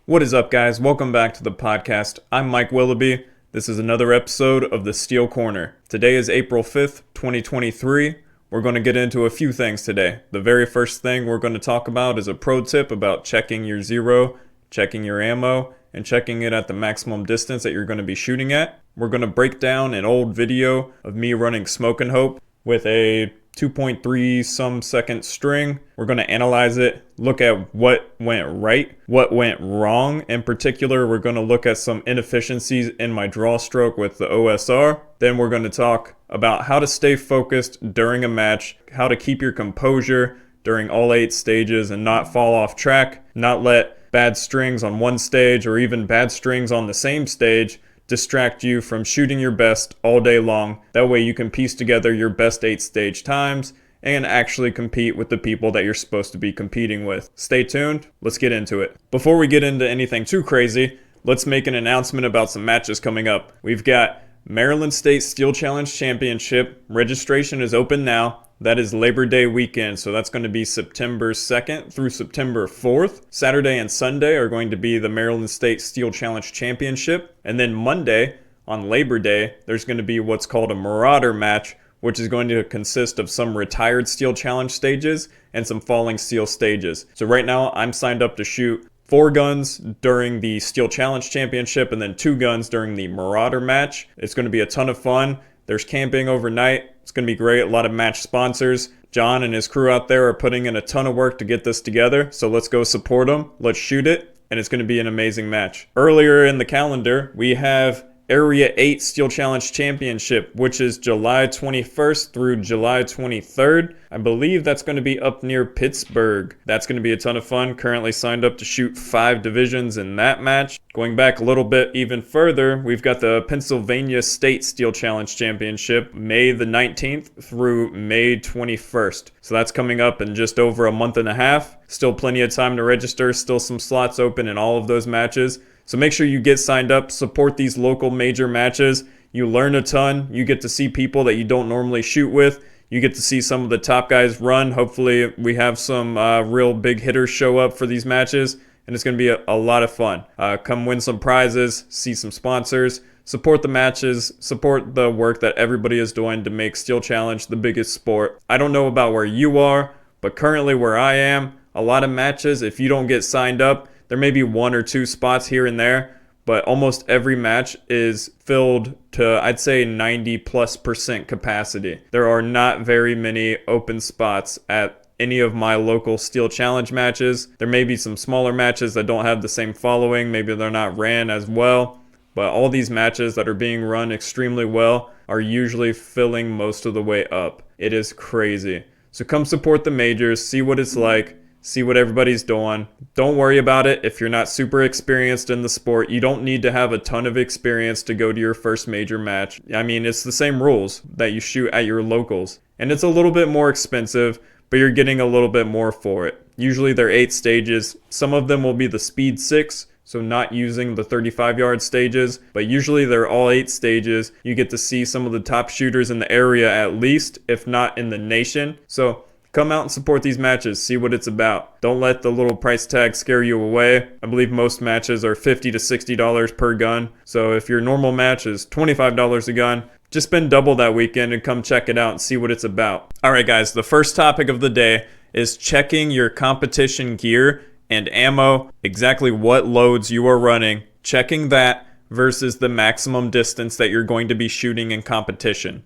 What is up, guys? Welcome back to the podcast. I'm Mike Willoughby. This is another episode of the Steel Corner. Today is April 5th, 2023. We're going to get into a few things today. The very first thing we're going to talk about is a pro tip about checking your zero, checking your ammo, and checking it at the maximum distance that you're going to be shooting at. We're going to break down an old video of me running Smoke and Hope with a 2.3 some second string. We're going to analyze it, look at what went right, what went wrong. In particular, we're going to look at some inefficiencies in my draw stroke with the OSR. Then we're going to talk about how to stay focused during a match, how to keep your composure during all 8 stages and not fall off track, not let bad strings on one stage or even bad strings on the same stage distract you from shooting your best all day long. That way you can piece together your best 8 stage times and actually compete with the people that you're supposed to be competing with. Stay tuned, let's get into it. Before we get into anything too crazy, let's make an announcement about some matches coming up. We've got Maryland State Steel Challenge Championship. Registration is open now. That is Labor Day weekend, so that's going to be September 2nd through September 4th. Saturday and Sunday are going to be the Maryland State Steel Challenge Championship. And then Monday, on Labor Day, there's going to be what's called a Marauder match, which is going to consist of some retired Steel Challenge stages and some falling steel stages. So right now, I'm signed up to shoot 4 guns during the Steel Challenge Championship and then 2 guns during the Marauder match. It's going to be a ton of fun. There's camping overnight. It's going to be great. A lot of match sponsors. John and his crew out there are putting in a ton of work to get this together. So let's go support them. Let's shoot it. And it's going to be an amazing match. Earlier in the calendar, we have Area 8 Steel Challenge Championship, which is July 21st through July 23rd. I believe that's going to be up near Pittsburgh. That's going to be a ton of fun. Currently signed up to shoot 5 divisions in that match. Going back a little bit even further, we've got the Pennsylvania State Steel Challenge Championship, May the 19th through May 21st. So that's coming up in just over a month and a half. Still plenty of time to register. Still some slots open in all of those matches. So make sure you get signed up, support these local major matches. You learn a ton. You get to see people that you don't normally shoot with. You get to see some of the top guys run. Hopefully we have some real big hitters show up for these matches, and it's going to be a lot of fun. Come win some prizes, see some sponsors, support the matches, support the work that everybody is doing to make Steel Challenge the biggest sport. I don't know about where you are, but currently where I am, a lot of matches, if you don't get signed up, there may be 1 or 2 spots here and there, but almost every match is filled to, I'd say, 90+% capacity. There are not very many open spots at any of my local Steel Challenge matches. There may be some smaller matches that don't have the same following. Maybe they're not ran as well, but all these matches that are being run extremely well are usually filling most of the way up. It is crazy. So come support the majors, see what it's like. See what everybody's doing. Don't worry about it if you're not super experienced in the sport. You don't need to have a ton of experience to go to your first major match. I mean, it's the same rules that you shoot at your locals. And it's a little bit more expensive, but you're getting a little bit more for it. Usually they're 8 stages. Some of them will be the speed 6, so not using the 35-yard stages, but usually they're all 8 stages. You get to see some of the top shooters in the area at least, if not in the nation. So come out and support these matches, see what it's about. Don't let the little price tag scare you away. I believe most matches are $50 to $60 per gun. So if your normal match is $25 a gun, just spend double that weekend and come check it out and see what it's about. Alright guys, the first topic of the day is checking your competition gear and ammo, exactly what loads you are running, checking that versus the maximum distance that you're going to be shooting in competition.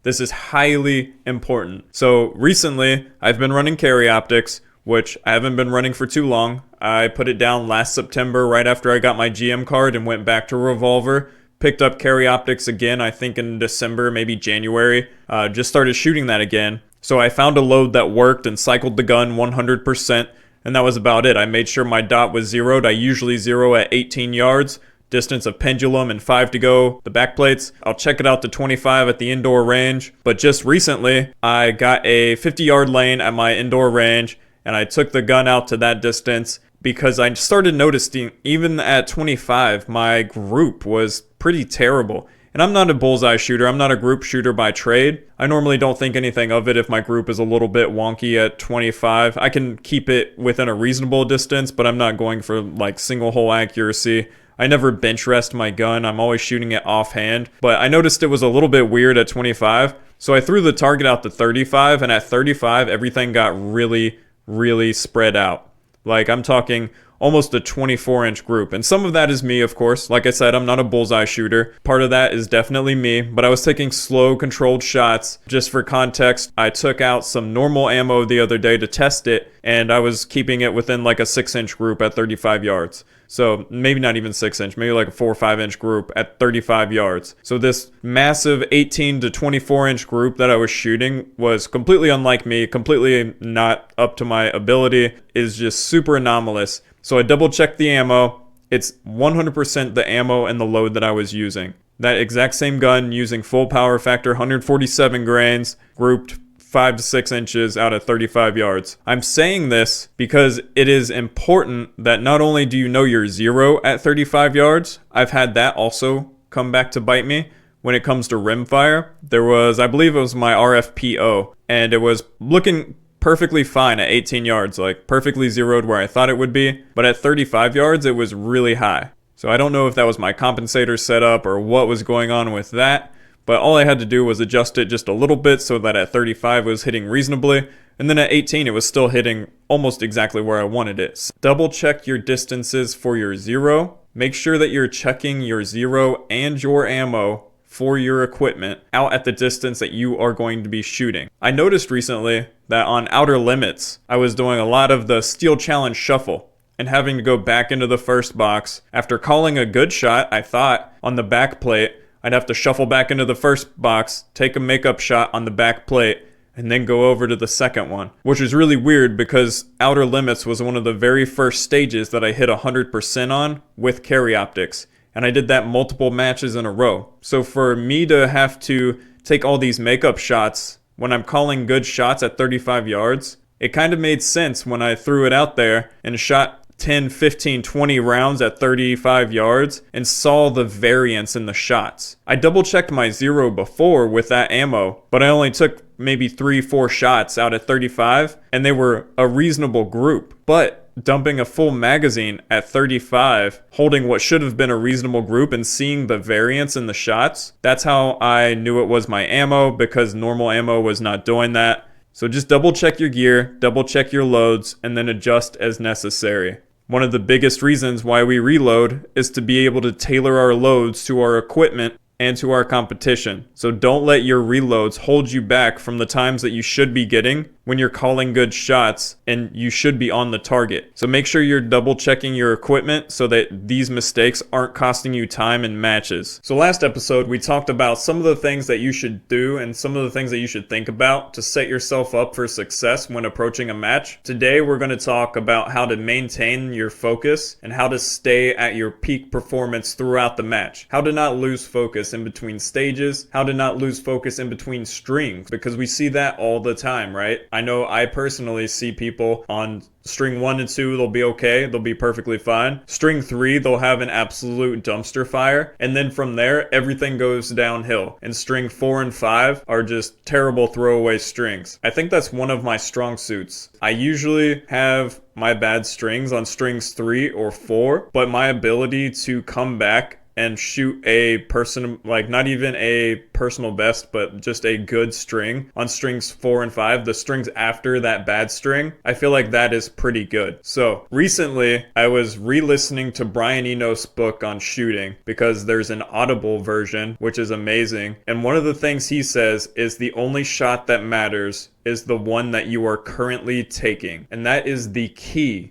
This is highly important. So recently, I've been running carry optics, which I haven't been running for too long. I put it down last September right after I got my GM card and went back to revolver. Picked up carry optics again, I think in December, maybe January. Just started shooting that again. So I found a load that worked and cycled the gun 100%, and that was about it. I made sure my dot was zeroed. I usually zero at 18 yards. Distance of pendulum and 5 to go, the back plates. I'll check it out to 25 at the indoor range. But just recently, I got a 50-yard lane at my indoor range, and I took the gun out to that distance because I started noticing, even at 25, my group was pretty terrible. And I'm not a bullseye shooter. I'm not a group shooter by trade. I normally don't think anything of it if my group is a little bit wonky at 25. I can keep it within a reasonable distance, but I'm not going for like single hole accuracy. I never bench rest my gun. I'm always shooting it offhand. But I noticed it was a little bit weird at 25. So I threw the target out to 35, and at 35, everything got really, really spread out. Like, I'm talking almost a 24-inch group. And some of that is me, of course. Like I said, I'm not a bullseye shooter. Part of that is definitely me, but I was taking slow, controlled shots. Just for context, I took out some normal ammo the other day to test it, and I was keeping it within like a 6-inch group at 35 yards. So maybe not even 6-inch, maybe like a 4 or 5-inch group at 35 yards. So this massive 18 to 24-inch group that I was shooting was completely unlike me, completely not up to my ability, is just super anomalous. So I double checked the ammo. It's 100% the ammo and the load that I was using. That exact same gun using full power factor, 147 grains, grouped 5 to 6 inches out at 35 yards. I'm saying this because it is important that not only do you know your zero at 35 yards, I've had that also come back to bite me. When it comes to rimfire, there was, I believe it was my RFPO, and it was looking perfectly fine at 18 yards, like perfectly zeroed where I thought it would be, but at 35 yards it was really high. So I don't know if that was my compensator setup or what was going on with that, but all I had to do was adjust it just a little bit so that at 35 it was hitting reasonably, and then at 18 it was still hitting almost exactly where I wanted it. So double check your distances for your zero. Make sure that you're checking your zero and your ammo for your equipment out at the distance that you are going to be shooting. I noticed recently that on outer limits, I was doing a lot of the Steel Challenge shuffle and having to go back into the first box. After calling a good shot, I thought, on the back plate, I'd have to shuffle back into the first box, take a makeup shot on the back plate, and then go over to the second one, which is really weird because outer limits was one of the very first stages that I hit 100% on with carry optics. And I did that multiple matches in a row. So for me to have to take all these makeup shots when I'm calling good shots at 35 yards, it kind of made sense when I threw it out there and shot 10, 15, 20 rounds at 35 yards and saw the variance in the shots. I double checked my zero before with that ammo, but I only took maybe 3-4 shots out at 35, and they were a reasonable group. But dumping a full magazine at 35, holding what should have been a reasonable group and seeing the variance in the shots, that's how I knew it was my ammo, because normal ammo was not doing that. So just double check your gear, double check your loads, and then adjust as necessary. One of the biggest reasons why we reload is to be able to tailor our loads to our equipment and to our competition. So don't let your reloads hold you back from the times that you should be getting when you're calling good shots and you should be on the target. So make sure you're double checking your equipment so that these mistakes aren't costing you time in matches. So last episode we talked about some of the things that you should do and some of the things that you should think about to set yourself up for success when approaching a match. Today we're going to talk about how to maintain your focus and how to stay at your peak performance throughout the match. How to not lose focus in between stages, how to not lose focus in between strings, because we see that all the time, right? I know I personally see people on string 1 and 2, they'll be okay, they'll be perfectly fine. String 3, they'll have an absolute dumpster fire, and then from there, everything goes downhill. And string 4 and 5 are just terrible throwaway strings. I think that's one of my strong suits. I usually have my bad strings on strings 3 or 4, but my ability to come back and shoot a person, like not even a personal best, but just a good string on strings 4 and 5, the strings after that bad string, I feel like that is pretty good. So recently I was re-listening to Brian Eno's book on shooting because there's an Audible version, which is amazing. And one of the things he says is the only shot that matters is the one that you are currently taking. And that is the key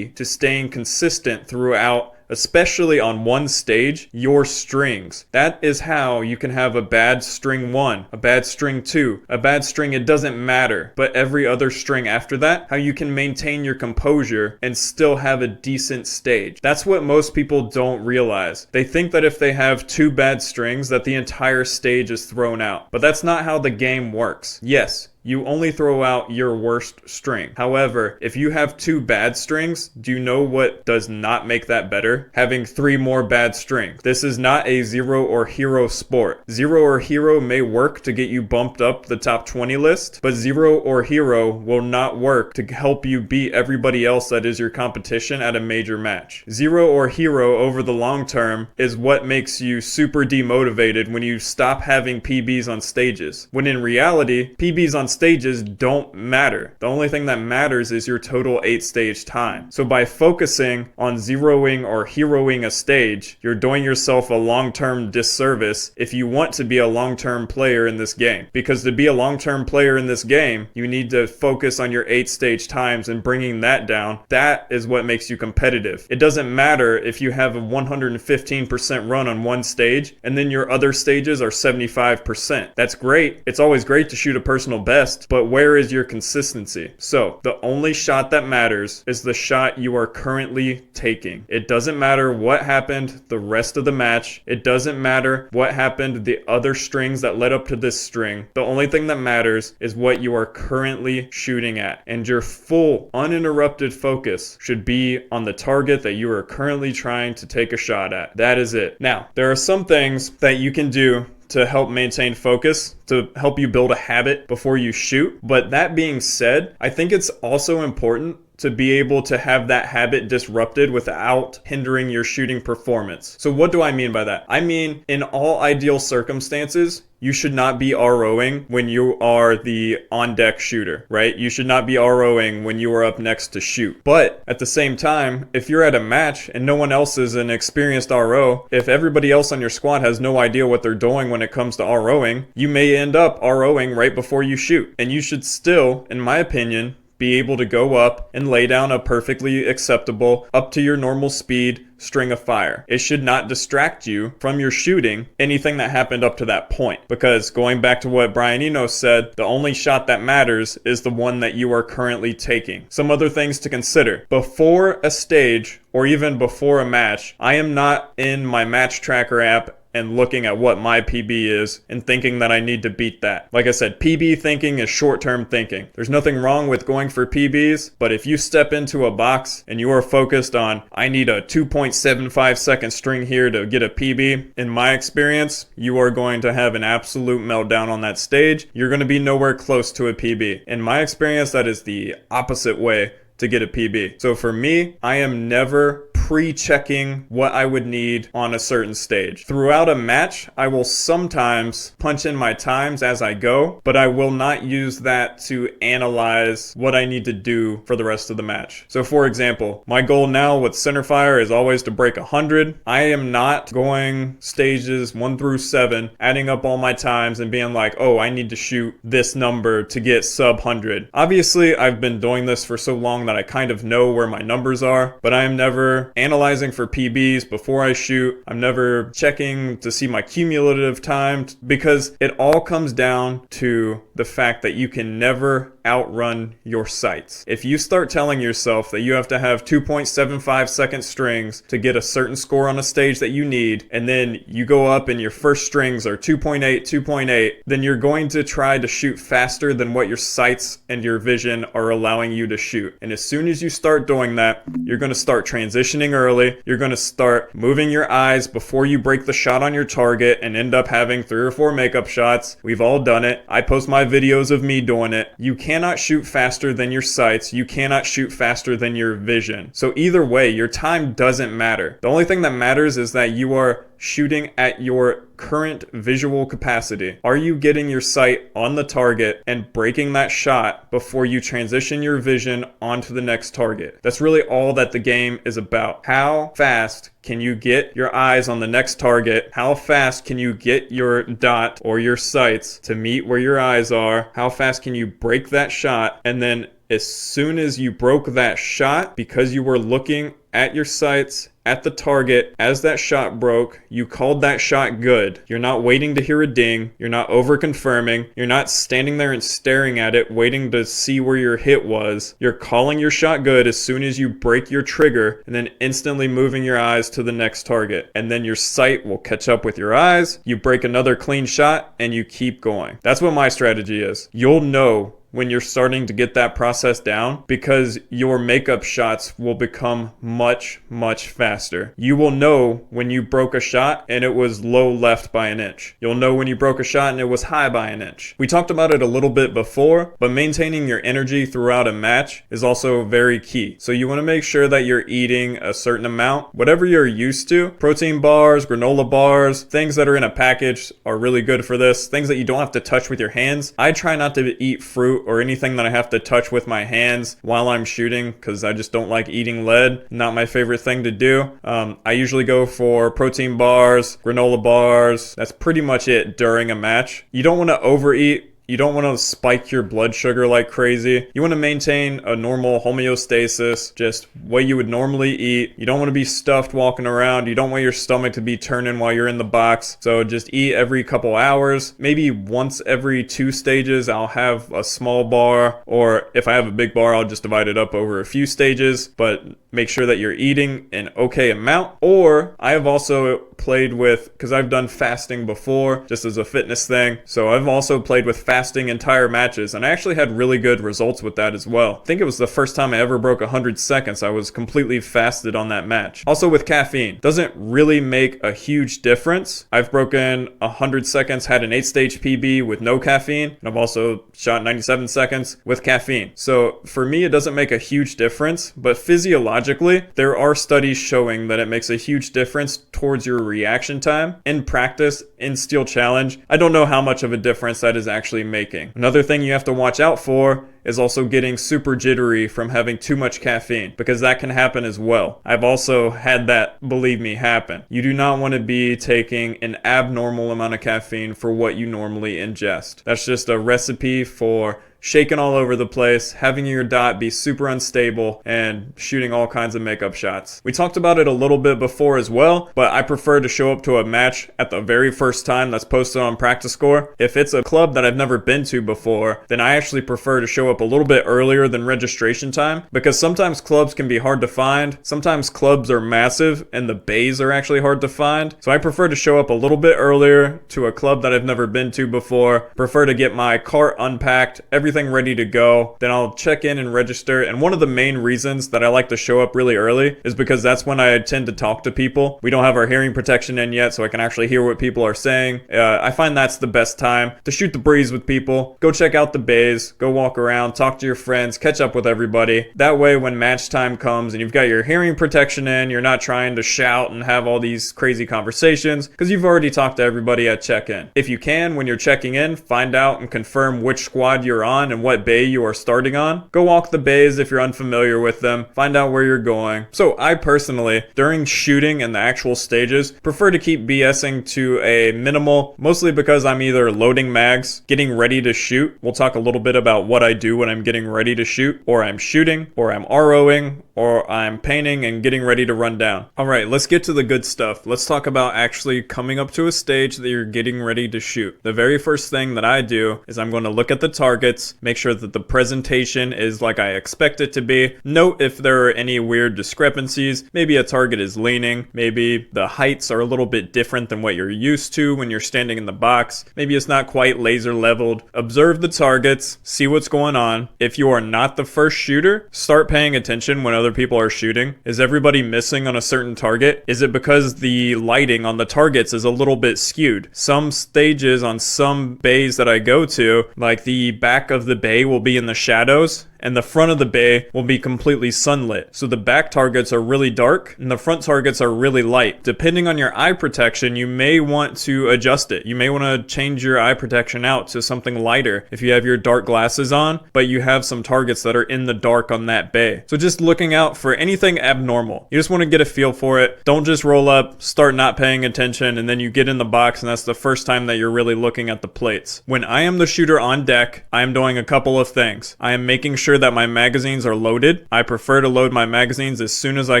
to staying consistent throughout, especially on one stage, your strings. That is how you can have a bad string 1, a bad string 2, a bad string, it doesn't matter, but every other string after that, how you can maintain your composure and still have a decent stage. That's what most people don't realize. They think that if they have 2 bad strings that the entire stage is thrown out, but that's not how the game works. Yes, you only throw out your worst string. However, if you have 2 bad strings, do you know what does not make that better? Having 3 more bad strings. This is not a zero or hero sport. Zero or hero may work to get you bumped up the top 20 list, but zero or hero will not work to help you beat everybody else that is your competition at a major match. Zero or hero over the long term is what makes you super demotivated when you stop having PBs on stages. When in reality, PBs on stages don't matter. The only thing that matters is your total 8-stage time. So by focusing on zeroing or heroing a stage, you're doing yourself a long-term disservice if you want to be a long-term player in this game. Because to be a long-term player in this game, you need to focus on your 8-stage times and bringing that down. That is what makes you competitive. It doesn't matter if you have a 115% run on one stage and then your other stages are 75%. That's great. It's always great to shoot a personal best, but where is your consistency? So the only shot that matters is the shot you are currently taking. It doesn't matter what happened the rest of the match. It doesn't matter what happened the other strings that led up to this string. The only thing that matters is what you are currently shooting at, and your full uninterrupted focus should be on the target that you are currently trying to take a shot at. That is it. Now, there are some things that you can do to help maintain focus, to help you build a habit before you shoot. But that being said, I think it's also important to be able to have that habit disrupted without hindering your shooting performance. So what do I mean by that? I mean, in all ideal circumstances, you should not be ROing when you are the on-deck shooter, right? You should not be ROing when you are up next to shoot. But at the same time, if you're at a match and no one else is an experienced RO, if everybody else on your squad has no idea what they're doing when it comes to ROing, you may end up ROing right before you shoot. And you should still, in my opinion, be able to go up and lay down a perfectly acceptable, up to your normal speed string of fire. It should not distract you from your shooting anything that happened up to that point. Because going back to what Brian Eno said, the only shot that matters is the one that you are currently taking. Some other things to consider. Before a stage, or even before a match, I am not in my match tracker app and looking at what my PB is and thinking that I need to beat that. Like I said, PB thinking is short-term thinking. There's nothing wrong with going for PBs, but if you step into a box and you are focused on, I need a 2.75 second string here to get a PB, in my experience, you are going to have an absolute meltdown on that stage. You're going to be nowhere close to a PB. In my experience, that is the opposite way to get a PB. So for me, I am never pre-checking what I would need on a certain stage. Throughout a match, I will sometimes punch in my times as I go, but I will not use that to analyze what I need to do for the rest of the match. So for example, my goal now with centerfire is always to break 100. I am not going stages 1 through 7, adding up all my times and being like, oh, I need to shoot this number to get sub 100. Obviously, I've been doing this for so long that I kind of know where my numbers are, but I am never analyzing for PBs before I shoot. I'm never checking to see my cumulative time, because it all comes down to the fact that you can never outrun your sights. If you start telling yourself that you have to have 2.75 second strings to get a certain score on a stage that you need, and then you go up and your first strings are 2.8, then you're going to try to shoot faster than what your sights and your vision are allowing you to shoot. And as soon as you start doing that, you're going to start transitioning early. You're going to start moving your eyes before you break the shot on your target and end up having 3 or 4 makeup shots. We've all done it. I post my videos of me doing it. You cannot shoot faster than your sights. You cannot shoot faster than your vision. So either way, your time doesn't matter. The only thing that matters is that you are shooting at your current visual capacity. Are you getting your sight on the target and breaking that shot before you transition your vision onto the next target? That's really all that the game is about. How fast can you get your eyes on the next target? How fast can you get your dot or your sights to meet where your eyes are? How fast can you break that shot? And then as soon as you broke that shot, because you were looking at your sights, at the target, as that shot broke, you called that shot good. You're not waiting to hear a ding. You're not over confirming. You're not standing there and staring at it, waiting to see where your hit was. You're calling your shot good as soon as you break your trigger and then instantly moving your eyes to the next target. And then your sight will catch up with your eyes. You break another clean shot and you keep going. That's what my strategy is. You'll know when you're starting to get that process down because your makeup shots will become much, much faster. You will know when you broke a shot and it was low left by an inch. You'll know when you broke a shot and it was high by an inch. We talked about it a little bit before, but maintaining your energy throughout a match is also very key. So you want to make sure that you're eating a certain amount, whatever you're used to. Protein bars, granola bars, things that are in a package are really good for this. Things that you don't have to touch with your hands. I try not to eat fruit or anything that I have to touch with my hands while I'm shooting because I just don't like eating lead. Not my favorite thing to do. I usually go for protein bars, granola bars. That's pretty much it during a match. You don't want to overeat. You don't want to spike your blood sugar like crazy. You want to maintain a normal homeostasis, just what you would normally eat. You don't want to be stuffed walking around. You don't want your stomach to be turning while you're in the box. So just eat every couple hours. Maybe once every 2 stages, I'll have a small bar. Or if I have a big bar, I'll just divide it up over a few stages. But make sure that you're eating an okay amount. Or I have also played with, because I've done fasting before, just as a fitness thing. So I've also played with fasting entire matches, and I actually had really good results with that as well. I think it was the first time I ever broke 100 seconds. I was completely fasted on that match. Also with caffeine, doesn't really make a huge difference. I've broken 100 seconds, had an 8-stage PB with no caffeine, and I've also shot 97 seconds with caffeine. So for me, it doesn't make a huge difference, but physiologically, there are studies showing that it makes a huge difference towards your reaction time. In practice, in Steel Challenge, I don't know how much of a difference that is actually making. Another thing you have to watch out for is also getting super jittery from having too much caffeine, because that can happen as well. I've also had that, believe me, happen. You do not want to be taking an abnormal amount of caffeine for what you normally ingest. That's just a recipe for shaking all over the place, having your dot be super unstable, and shooting all kinds of makeup shots. We talked about it a little bit before as well, but I prefer to show up to a match at the very first time that's posted on Practice Score. If it's a club that I've never been to before, then I actually prefer to show up a little bit earlier than registration time, because sometimes clubs can be hard to find. Sometimes clubs are massive and the bays are actually hard to find. So I prefer to show up a little bit earlier to a club that I've never been to before. Prefer to get my cart unpacked, everything ready to go. Then I'll check in and register. And one of the main reasons that I like to show up really early is because that's when I tend to talk to people. We don't have our hearing protection in yet, so I can actually hear what people are saying. I find that's the best time to shoot the breeze with people. Go check out the bays, go walk around, talk to your friends, catch up with everybody. That way, when match time comes and you've got your hearing protection in, you're not trying to shout and have all these crazy conversations because you've already talked to everybody at check-in. If you can, when you're checking in, find out and confirm which squad you're on and what bay you are starting on. Go walk the bays if you're unfamiliar with them. Find out where you're going. So I personally, during shooting and the actual stages, prefer to keep BSing to a minimal, mostly because I'm either loading mags, getting ready to shoot. We'll talk a little bit about what I do when I'm getting ready to shoot, or I'm shooting, or I'm ROing, or I'm painting and getting ready to run down. All right, let's get to the good stuff. Let's talk about actually coming up to a stage that you're getting ready to shoot. The very first thing that I do is I'm going to look at the targets, make sure that the presentation is like I expect it to be. Note if there are any weird discrepancies. Maybe a target is leaning. Maybe the heights are a little bit different than what you're used to when you're standing in the box. Maybe it's not quite laser leveled. Observe the targets, see what's going on. If you are not the first shooter, start paying attention when other people are shooting. Is everybody missing on a certain target? Is it because the lighting on the targets is a little bit skewed? Some stages on some bays that I go to, like the back of the bay will be in the shadows and the front of the bay will be completely sunlit. So the back targets are really dark and the front targets are really light. Depending on your eye protection, you may want to adjust it. You may want to change your eye protection out to something lighter if you have your dark glasses on, but you have some targets that are in the dark on that bay. So just looking out for anything abnormal. You just want to get a feel for it. Don't just roll up, start not paying attention, and then you get in the box and that's the first time that you're really looking at the plates. When I am the shooter on deck, I am doing a couple of things. I am making sure sure that my magazines are loaded. I prefer to load my magazines as soon as I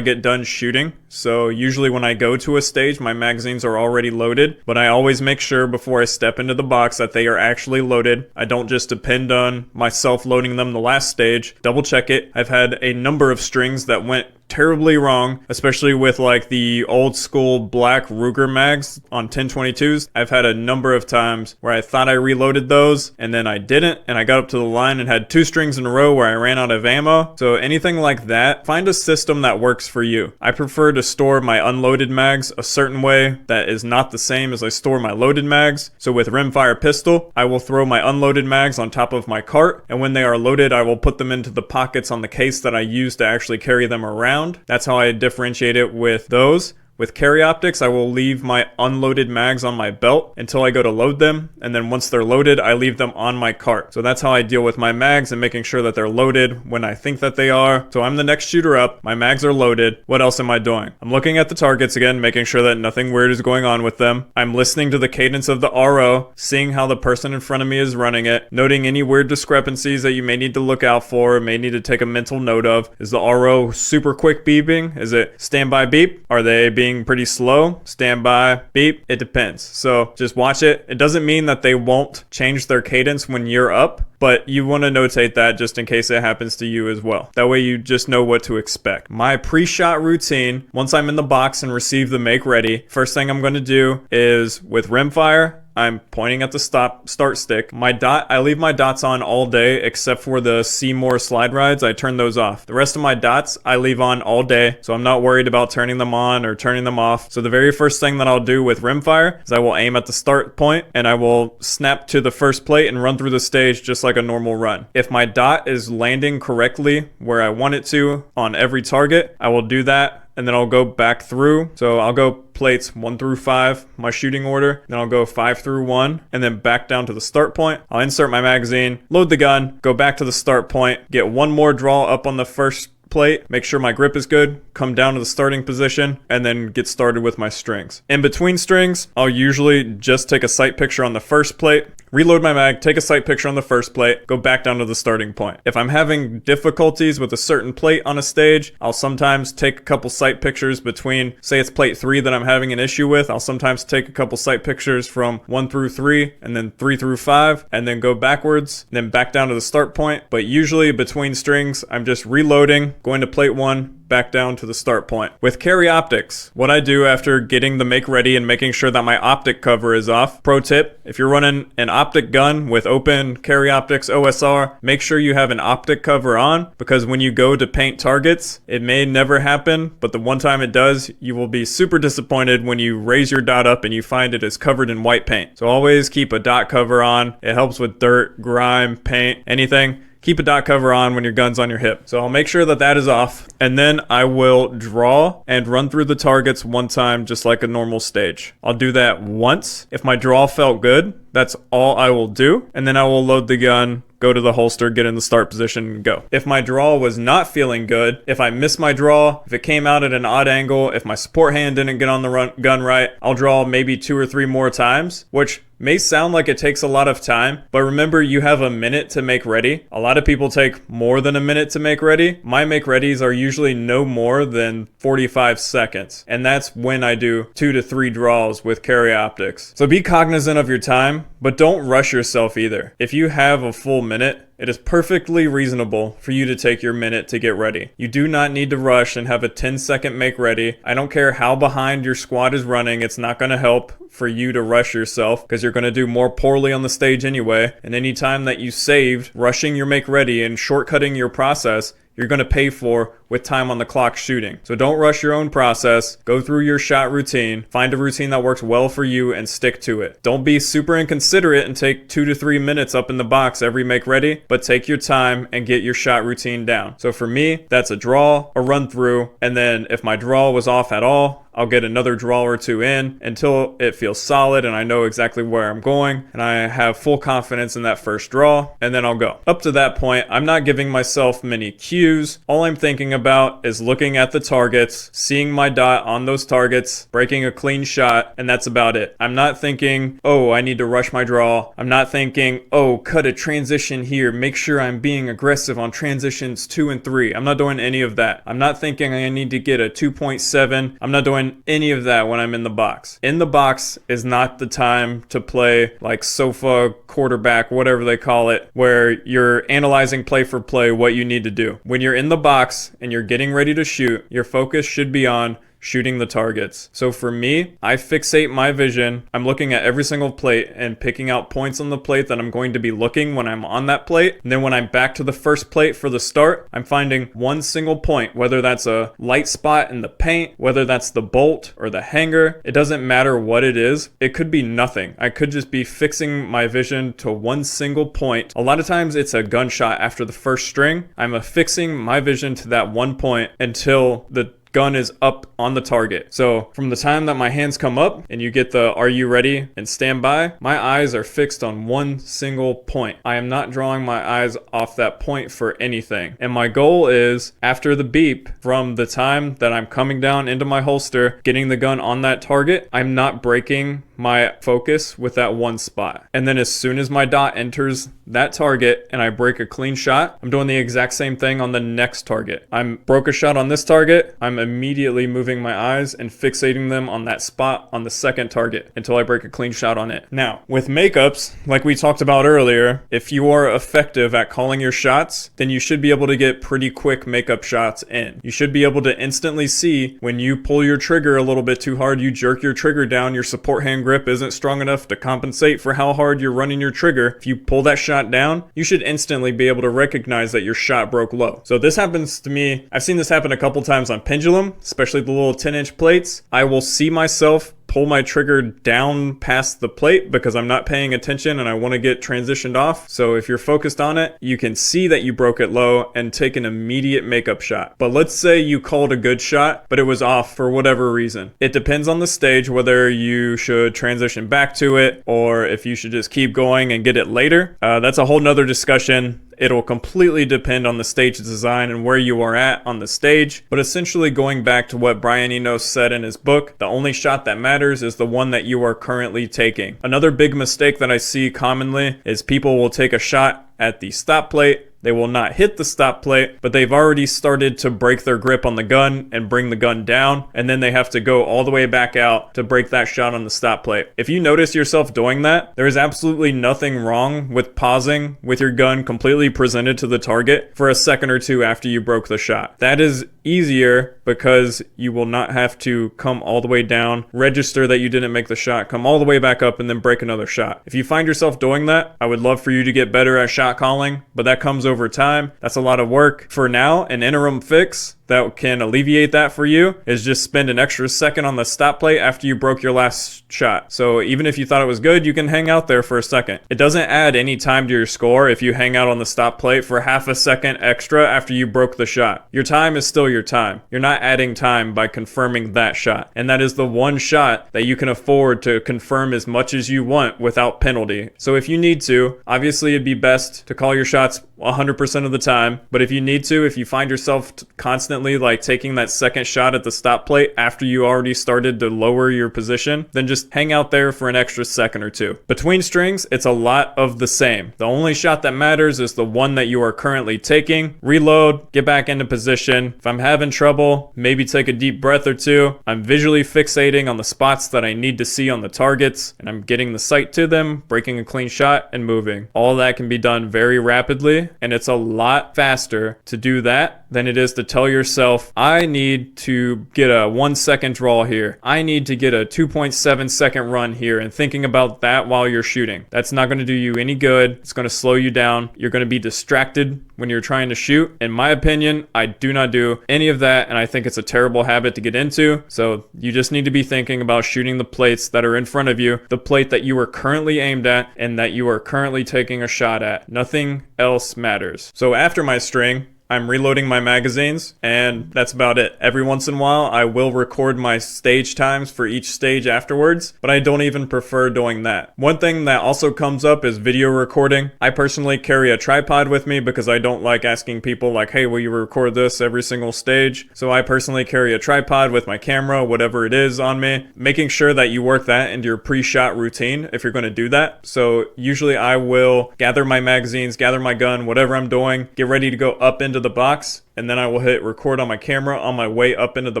get done shooting. So usually when I go to a stage, my magazines are already loaded, but I always make sure before I step into the box that they are actually loaded. I don't just depend on myself loading them the last stage. Double check it. I've had a number of strings that went terribly wrong, especially with like the old school black Ruger mags on 1022s. I've had a number of times where I thought I reloaded those and then I didn't, and I got up to the line and had 2 strings in a row where I ran out of ammo. So anything like that, find a system that works for you. I prefer to store my unloaded mags a certain way that is not the same as I store my loaded mags. So with rimfire pistol, I will throw my unloaded mags on top of my cart, and when they are loaded, I will put them into the pockets on the case that I use to actually carry them around. That's how I differentiate it with those. With carry optics, I will leave my unloaded mags on my belt until I go to load them, and then once they're loaded, I leave them on my cart. So that's how I deal with my mags and making sure that they're loaded when I think that they are. So I'm the next shooter up, my mags are loaded. What else am I doing? I'm looking at the targets again, making sure that nothing weird is going on with them. I'm listening to the cadence of the RO, seeing how the person in front of me is running it, noting any weird discrepancies that you may need to look out for, may need to take a mental note of. Is the RO super quick beeping? Is it standby beep? Are they being pretty slow? Standby beep? It depends. So just watch it. It doesn't mean that they won't change their cadence when you're up, but you want to notate that just in case it happens to you as well. That way you just know what to expect. My pre-shot routine, once I'm in the box and receive the make ready, first thing I'm going to do is with rimfire, I'm pointing at the start stick. My dot, I leave my dots on all day except for the Seymour slide rides. I turn those off. The rest of my dots I leave on all day, so I'm not worried about turning them on or turning them off. So the very first thing that I'll do with rimfire is I will aim at the start point and I will snap to the first plate and run through the stage just like a normal run. If my dot is landing correctly where I want it to on every target, I will do that. And then I'll go back through. So I'll go plates 1 through 5, my shooting order. Then I'll go 5 through 1, and then back down to the start point. I'll insert my magazine, load the gun, go back to the start point, get one more draw up on the first plate, make sure my grip is good, come down to the starting position, and then get started with my strings. In between strings, I'll usually just take a sight picture on the first plate, reload my mag, take a sight picture on the first plate, go back down to the starting point. If I'm having difficulties with a certain plate on a stage, I'll sometimes take a couple sight pictures between, say it's plate 3 that I'm having an issue with, I'll sometimes take a couple sight pictures from 1 through 3, and then 3 through 5, and then go backwards, then back down to the start point. But usually between strings, I'm just reloading, going to plate 1, back down to the start point. With carry optics, what I do after getting the make ready and making sure that my optic cover is off. Pro tip, if you're running an optic gun with open carry optics OSR, make sure you have an optic cover on, because when you go to paint targets, it may never happen, but the one time it does, you will be super disappointed when you raise your dot up and you find it is covered in white paint. So always keep a dot cover on. It helps with dirt, grime, paint, anything. Keep a dot cover on when your gun's on your hip. So I'll make sure that that is off, and then I will draw and run through the targets one time just like a normal stage. I'll do that once. If my draw felt good, that's all I will do, and then I will load the gun, go to the holster, get in the start position, and go. If my draw was not feeling good, if I missed my draw, if it came out at an odd angle, if my support hand didn't get on the gun right, I'll draw maybe 2 or 3 more times, which may sound like it takes a lot of time, but remember you have a minute to make ready. A lot of people take more than a minute to make ready. My make readies are usually no more than 45 seconds, and that's when I do 2 to 3 draws with carry optics. So be cognizant of your time, but don't rush yourself either. If you have a full minute, it is perfectly reasonable for you to take your minute to get ready. You do not need to rush and have a 10-second make ready. I don't care how behind your squad is running, it's not going to help for you to rush yourself, because you're going to do more poorly on the stage anyway. And any time that you saved rushing your make ready and shortcutting your process, you're going to pay for with time on the clock shooting. So don't rush your own process. Go through your shot routine. Find a routine that works well for you and stick to it. Don't be super inconsiderate and take 2 to 3 minutes up in the box every make ready, but take your time and get your shot routine down. So for me, that's a draw, a run through, and then if my draw was off at all, I'll get another draw or 2 in until it feels solid and I know exactly where I'm going and I have full confidence in that first draw, and then I'll go. Up to that point, I'm not giving myself many cues. confused. All I'm thinking about is looking at the targets, seeing my dot on those targets, breaking a clean shot, and that's about it. I'm not thinking, oh, I need to rush my draw. I'm not thinking, oh, cut a transition here, make sure I'm being aggressive on transitions 2 and 3. I'm not doing any of that. I'm not thinking I need to get a 2.7. I'm not doing any of that when I'm in the box. In the box is not the time to play like sofa quarterback, whatever they call it, where you're analyzing play for play what you need to do. When you're in the box and you're getting ready to shoot, your focus should be on shooting the targets. So for me, I fixate my vision. I'm looking at every single plate and picking out points on the plate that I'm going to be looking when I'm on that plate. And then when I'm back to the first plate for the start, I'm finding one single point, whether that's a light spot in the paint, whether that's the bolt or the hanger. It doesn't matter what it is. It could be nothing. I could just be fixing my vision to one single point. A lot of times it's a gunshot after the first string. I'm affixing my vision to that one point until the gun is up on the target. So from the time that my hands come up and you get the "are you ready" and "stand by," my eyes are fixed on one single point. I am not drawing my eyes off that point for anything. And my goal is, after the beep, from the time that I'm coming down into my holster, getting the gun on that target, I'm not breaking my focus with that one spot. And then as soon as my dot enters that target and I break a clean shot, I'm doing the exact same thing on the next target. I'm broke a shot on this target, I'm immediately moving my eyes and fixating them on that spot on the second target until I break a clean shot on it. Now, with makeups, like we talked about earlier, if you are effective at calling your shots, then you should be able to get pretty quick makeup shots in. You should be able to instantly see when you pull your trigger a little bit too hard, you jerk your trigger down, your support hand grip isn't strong enough to compensate for how hard you're running your trigger. If you pull that shot down, you should instantly be able to recognize that your shot broke low. So this happens to me. I've seen this happen a couple times on pendulum, especially the little 10-inch plates. I will see myself pull my trigger down past the plate because I'm not paying attention and I want to get transitioned off. So if you're focused on it, you can see that you broke it low and take an immediate makeup shot. But let's say you called a good shot, but it was off for whatever reason. It depends on the stage whether you should transition back to it or if you should just keep going and get it later. That's a whole nother discussion. It'll completely depend on the stage design and where you are at on the stage. But essentially, going back to what Brian Eno said in his book, the only shot that matters is the one that you are currently taking. Another big mistake that I see commonly is people will take a shot at the stop plate. They will not hit the stop plate, but they've already started to break their grip on the gun and bring the gun down, and then they have to go all the way back out to break that shot on the stop plate. If you notice yourself doing that, there is absolutely nothing wrong with pausing with your gun completely presented to the target for a second or two after you broke the shot. That is easier because you will not have to come all the way down, register that you didn't make the shot, come all the way back up, and then break another shot. If you find yourself doing that, I would love for you to get better at shot calling, but that comes over time. That's a lot of work. For now, an interim fix that can alleviate that for you is just spend an extra second on the stop plate after you broke your last shot. So even if you thought it was good, you can hang out there for a second. It doesn't add any time to your score if you hang out on the stop plate for half a second extra after you broke the shot. Your time is still your time. You're not adding time by confirming that shot. And that is the one shot that you can afford to confirm as much as you want without penalty. So if you need to, obviously it'd be best to call your shots 100% of the time. But if you need to, if you find yourself constantly like taking that second shot at the stop plate after you already started to lower your position, then just hang out there for an extra second or two. Between strings, it's a lot of the same. The only shot that matters is the one that you are currently taking. Reload, get back into position. If I'm having trouble, maybe take a deep breath or two. I'm visually fixating on the spots that I need to see on the targets, and I'm getting the sight to them, breaking a clean shot, and moving. All that can be done very rapidly, and it's a lot faster to do that than it is to tell yourself, I need to get a 1 second draw here. I need to get a 2.7 second run here, and thinking about that while you're shooting. That's not going to do you any good. It's going to slow you down. You're going to be distracted when you're trying to shoot. In my opinion, I do not do any of that, and I think it's a terrible habit to get into. So you just need to be thinking about shooting the plates that are in front of you, the plate that you are currently aimed at and that you are currently taking a shot at. Nothing else matters. So after my string, I'm reloading my magazines, and that's about it. Every once in a while, I will record my stage times for each stage afterwards, but I don't even prefer doing that. One thing that also comes up is video recording. I personally carry a tripod with me because I don't like asking people like, hey, will you record this every single stage? So I personally carry a tripod with my camera, whatever it is, on me, making sure that you work that into your pre-shot routine if you're going to do that. So usually I will gather my magazines, gather my gun, whatever I'm doing, get ready to go up into the box, and then I will hit record on my camera on my way up into the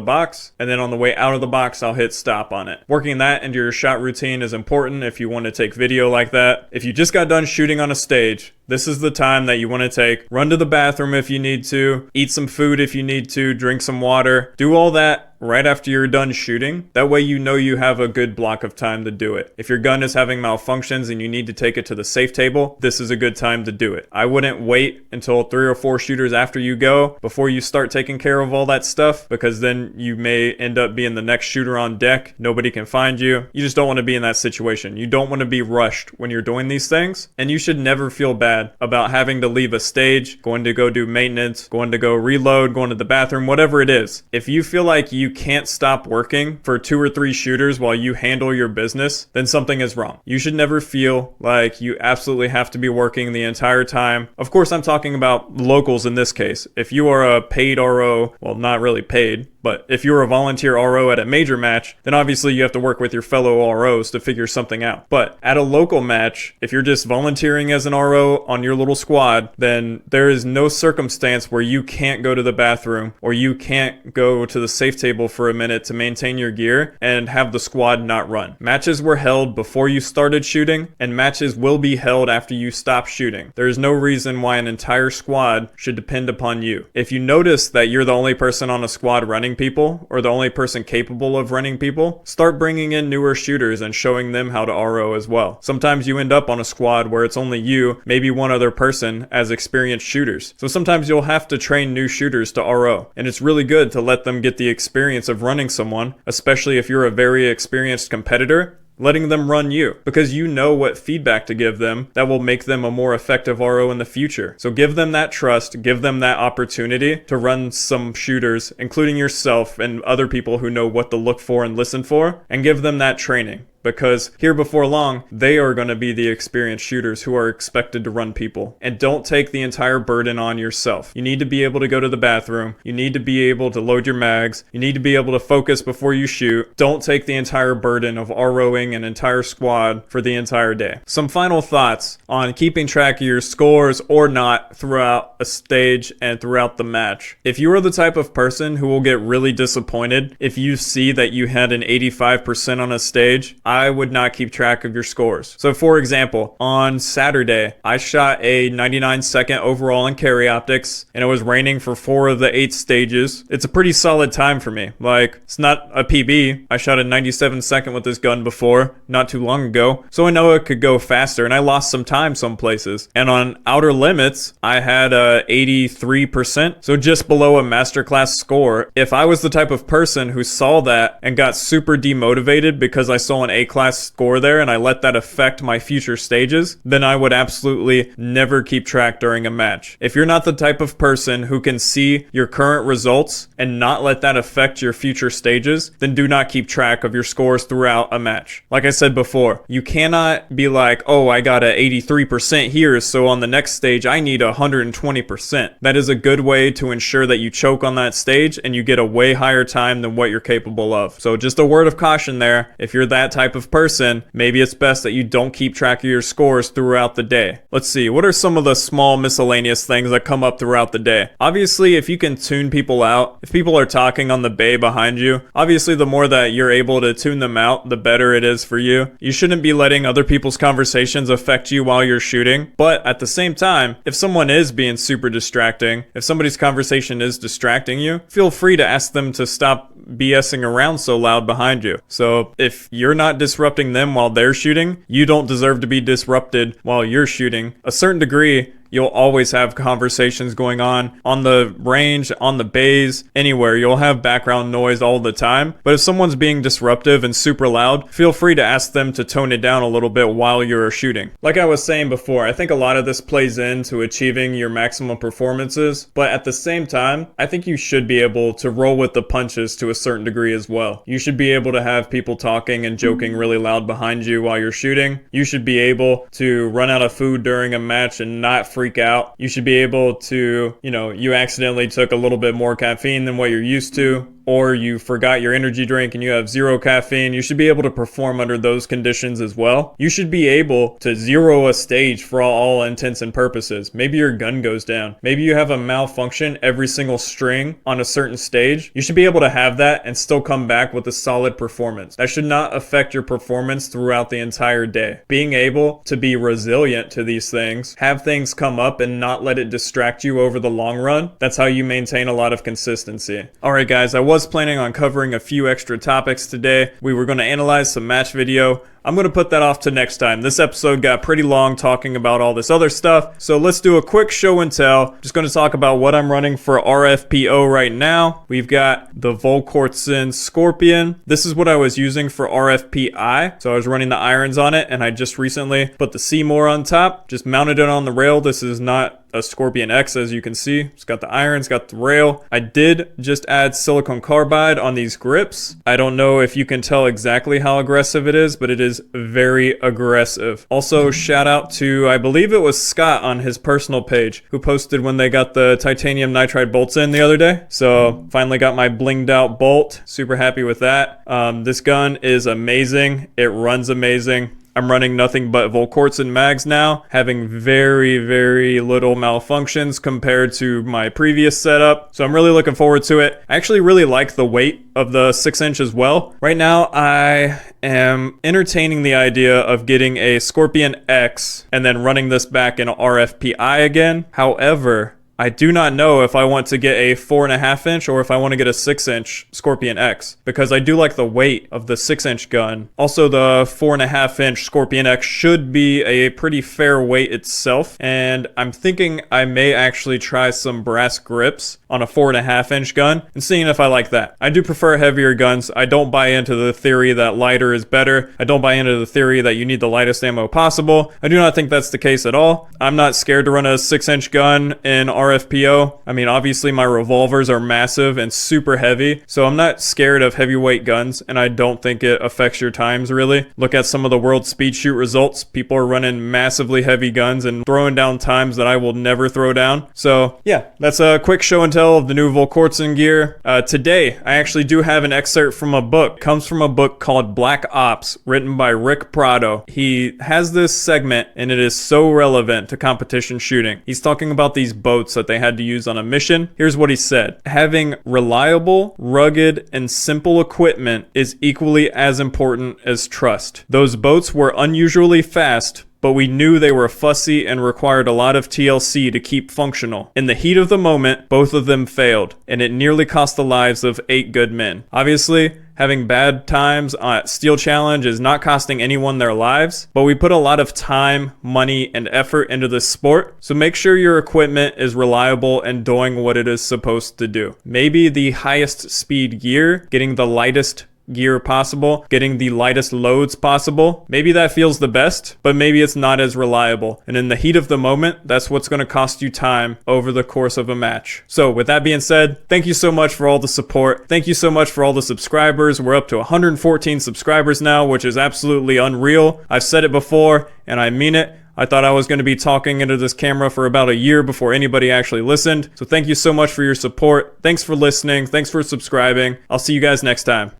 box, and then on the way out of the box, I'll hit stop on it. Working that into your shot routine is important if you want to take video like that. If you just got done shooting on a stage, this is the time that you want to take. Run to the bathroom if you need to, eat some food if you need to, drink some water, do all that right after you're done shooting. That way you know you have a good block of time to do it. If your gun is having malfunctions and you need to take it to the safe table, this is a good time to do it. I wouldn't wait until 3 or 4 shooters after you go before you start taking care of all that stuff, because then you may end up being the next shooter on deck. Nobody can find you. You just don't want to be in that situation. You don't want to be rushed when you're doing these things, and you should never feel bad about having to leave a stage, going to go do maintenance, going to go reload, going to the bathroom, whatever it is. If you feel like you can't stop working for 2 or 3 shooters while you handle your business, then something is wrong. You should never feel like you absolutely have to be working the entire time. Of course, I'm talking about locals in this case. If you are a paid RO, well, not really paid, but if you're a volunteer RO at a major match, then obviously you have to work with your fellow ROs to figure something out. But at a local match, if you're just volunteering as an RO on your little squad, then there is no circumstance where you can't go to the bathroom or you can't go to the safe table for a minute to maintain your gear and have the squad not run. Matches were held before you started shooting, and matches will be held after you stop shooting. There is no reason why an entire squad should depend upon you. If you notice that you're the only person on a squad running people, or the only person capable of running people, start bringing in newer shooters and showing them how to RO as well. Sometimes you end up on a squad where it's only you, maybe one other person, as experienced shooters. So sometimes you'll have to train new shooters to RO, and it's really good to let them get the experience of running someone, especially if you're a very experienced competitor. Letting them run you, because you know what feedback to give them that will make them a more effective RO in the future. So give them that trust, give them that opportunity to run some shooters, including yourself and other people who know what to look for and listen for, and give them that training. Because here before long, they are going to be the experienced shooters who are expected to run people. And don't take the entire burden on yourself. You need to be able to go to the bathroom. You need to be able to load your mags. You need to be able to focus before you shoot. Don't take the entire burden of ROing an entire squad for the entire day. Some final thoughts on keeping track of your scores or not throughout a stage and throughout the match. If you are the type of person who will get really disappointed if you see that you had an 85% on a stage, I would not keep track of your scores. So for example, on Saturday, I shot a 99-second overall in carry optics, and it was raining for 4 of the 8 stages. It's a pretty solid time for me. Like, it's not a PB. I shot a 97-second with this gun before, not too long ago, so I know it could go faster, and I lost some time some places. And on outer limits, I had a 83%, so just below a masterclass score. If I was the type of person who saw that and got super demotivated because I saw an A-class score there and I let that affect my future stages, then I would absolutely never keep track during a match. If you're not the type of person who can see your current results and not let that affect your future stages, then do not keep track of your scores throughout a match. Like I said before, you cannot be like, oh, I got a 83% here, so on the next stage I need 120%. That is a good way to ensure that you choke on that stage and you get a way higher time than what you're capable of. So just a word of caution there. If you're that type of person, maybe it's best that you don't keep track of your scores throughout the day. Let's see, what are some of the small miscellaneous things that come up throughout the day? Obviously, if you can tune people out, if people are talking on the bay behind you, obviously the more that you're able to tune them out, the better it is for you. You shouldn't be letting other people's conversations affect you while you're shooting, but at the same time, if someone is being super distracting, if somebody's conversation is distracting you, feel free to ask them to stop BSing around so loud behind you. So if you're not disrupting them while they're shooting, you don't deserve to be disrupted while you're shooting. A certain degree You'll always have conversations going on the range, on the bays, anywhere. You'll have background noise all the time. But if someone's being disruptive and super loud, feel free to ask them to tone it down a little bit while you're shooting. Like I was saying before, I think a lot of this plays into achieving your maximum performances, but at the same time, I think you should be able to roll with the punches to a certain degree as well. You should be able to have people talking and joking really loud behind you while you're shooting. You should be able to run out of food during a match and not freak out. You should be able to, you accidentally took a little bit more caffeine than what you're used to, or you forgot your energy drink and you have 0 caffeine. You should be able to perform under those conditions as well. You should be able to zero a stage for all intents and purposes. Maybe your gun goes down. Maybe you have a malfunction every single string on a certain stage. You should be able to have that and still come back with a solid performance. That should not affect your performance throughout the entire day. Being able to be resilient to these things, have things come up and not let it distract you over the long run, that's how you maintain a lot of consistency. Alright guys, I was planning on covering a few extra topics today. We were going to analyze some match video. I'm going to put that off to next time. This episode got pretty long talking about all this other stuff, so let's do a quick show and tell. Just going to talk about what I'm running for RFPO right now. We've got the Volquartsen Scorpion. This is what I was using for RFPI, so I was running the irons on it, and I just recently put the Seymour on top, just mounted it on the rail. This is not a Scorpion X, as you can see. It's got the irons, got the rail. I did just add silicone carbide on these grips. I don't know if you can tell exactly how aggressive it is, but it is very aggressive. Also, shout out to, I believe it was Scott on his personal page, who posted when they got the titanium nitride bolts in the other day. So finally got my blinged out bolt. Super happy with that. This gun is amazing. It runs amazing. I'm running nothing but Volquartsen mags now, having very, very little malfunctions compared to my previous setup. So I'm really looking forward to it. I actually really like the weight of the 6-inch as well. Right now, I am entertaining the idea of getting a Scorpion X and then running this back in RFPI again. However, I do not know if I want to get a 4.5-inch or if I want to get a 6-inch Scorpion X, because I do like the weight of the 6-inch gun. Also, the 4.5-inch Scorpion X should be a pretty fair weight itself, and I'm thinking I may actually try some brass grips on a 4.5-inch gun and seeing if I like that. I do prefer heavier guns. I don't buy into the theory that lighter is better. I don't buy into the theory that you need the lightest ammo possible. I do not think that's the case at all. I'm not scared to run a 6-inch gun in RFPO. I mean, obviously my revolvers are massive and super heavy, so I'm not scared of heavyweight guns, and I don't think it affects your times really. Look at some of the world speed shoot results. People are running massively heavy guns and throwing down times that I will never throw down. So yeah, that's a quick show and tell of the new Volquartsen gear. Today, I actually do have an excerpt from a book. It comes from a book called Black Ops, written by Rick Prado. He has this segment, and it is so relevant to competition shooting. He's talking about these boats that they had to use on a mission. Here's what he said. Having reliable, rugged, and simple equipment is equally as important as trust. Those boats were unusually fast, but we knew they were fussy and required a lot of TLC to keep functional. In the heat of the moment, both of them failed, and it nearly cost the lives of 8 good men. Obviously, having bad times at Steel Challenge is not costing anyone their lives, but we put a lot of time, money, and effort into this sport, so make sure your equipment is reliable and doing what it is supposed to do. Maybe the highest speed gear, getting the lightest gear possible, getting the lightest loads possible. Maybe that feels the best, but maybe it's not as reliable. And in the heat of the moment, that's what's going to cost you time over the course of a match. So with that being said, thank you so much for all the support. Thank you so much for all the subscribers. We're up to 114 subscribers now, which is absolutely unreal. I've said it before, and I mean it. I thought I was going to be talking into this camera for about a year before anybody actually listened. So thank you so much for your support. Thanks for listening. Thanks for subscribing. I'll see you guys next time.